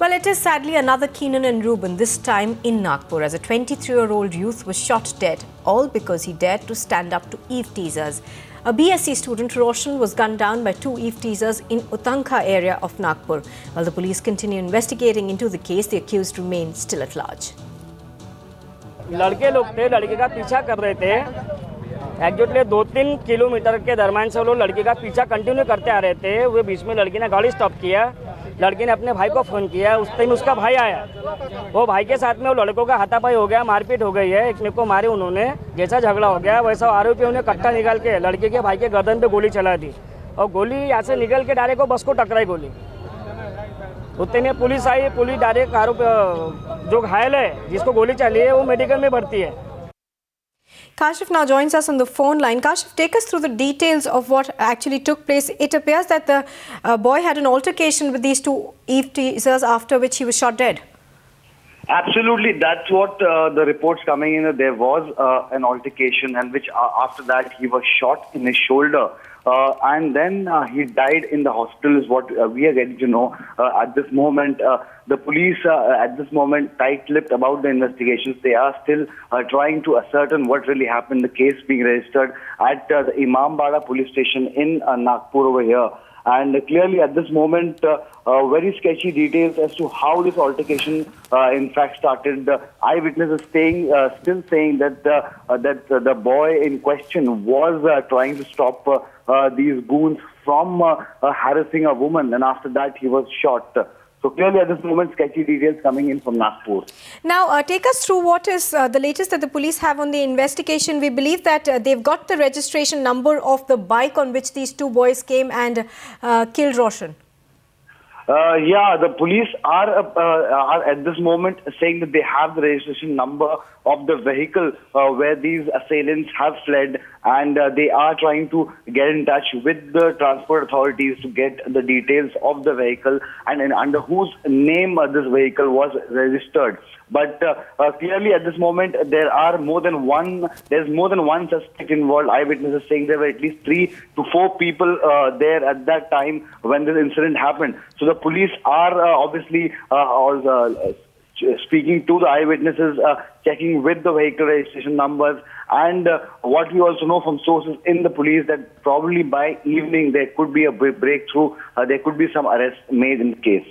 Well, it is sadly another Keenan and Reuben, this time in Nagpur, as a 23-year-old youth was shot dead, all because he dared to stand up to Eve teasers. A BSc student, Roshan, was gunned down by two Eve teasers in Utankha area of Nagpur. While the police continue investigating into the case, the accused remain still at large. लड़के लोग थे, लड़के का पीछा कर रहे थे। Exactly 2-3 kilometre के दरम्यान से वो लोग लड़के का पीछा कंटिन्यू करते आ रहे थे। वो बीच में लड़की ने गाड़ी स्टॉप किया, लड़के ने अपने भाई को फ़ोन किया। उस टाइम उसका भाई आया, वो भाई के साथ में वो लड़कों का हाथापाई हो गया, मारपीट हो गई है। एक मेरे को मारे उन्होंने, जैसा झगड़ा हो गया वैसा आरोपियों ने कट्टा निकाल के लड़के के भाई के गर्दन पे गोली चला दी और गोली यहाँ से निकल के डायरेक्ट वो बस को टकराई गोली। उतने में पुलिस आई, पुलिस डायरेक्ट आरोपी जो घायल है जिसको गोली चली है वो मेडिकल में भर्ती है। Kashif now joins us on the phone line. Kashif, take us through the details of what actually took place. It appears that the boy had an altercation with these two Eve teasers, after which he was shot dead. Absolutely, that's what the reports coming in. There was an altercation, and which after that he was shot in his shoulder, and then he died in the hospital. Is what we are getting to know at this moment. The police at this moment tight-lipped about the investigations. They are still trying to ascertain what really happened. The case being registered at the Imambara police station in Nagpur over here. And clearly at this moment, very sketchy details as to how this altercation in fact started. The eyewitnesses still saying that the boy in question was trying to stop these goons from harassing a woman, and after that he was shot. So clearly at this moment, sketchy details coming in from Nagpur. Now, take us through what is the latest that the police have on the investigation. We believe that they've got the registration number of the bike on which these two boys came and killed Roshan. Yeah, the police are at this moment saying that they have the registration number of the vehicle where these assailants have fled, and they are trying to get in touch with the transport authorities to get the details of the vehicle and under whose name this vehicle was registered. But clearly at this moment there's more than one suspect involved. Eyewitnesses saying there were at least 3 to 4 people there at that time when this incident happened. So the police are obviously speaking to the eyewitnesses, checking with the vehicle registration numbers, and what we also know from sources in the police that probably by evening there could be a breakthrough, there could be some arrests made in the case.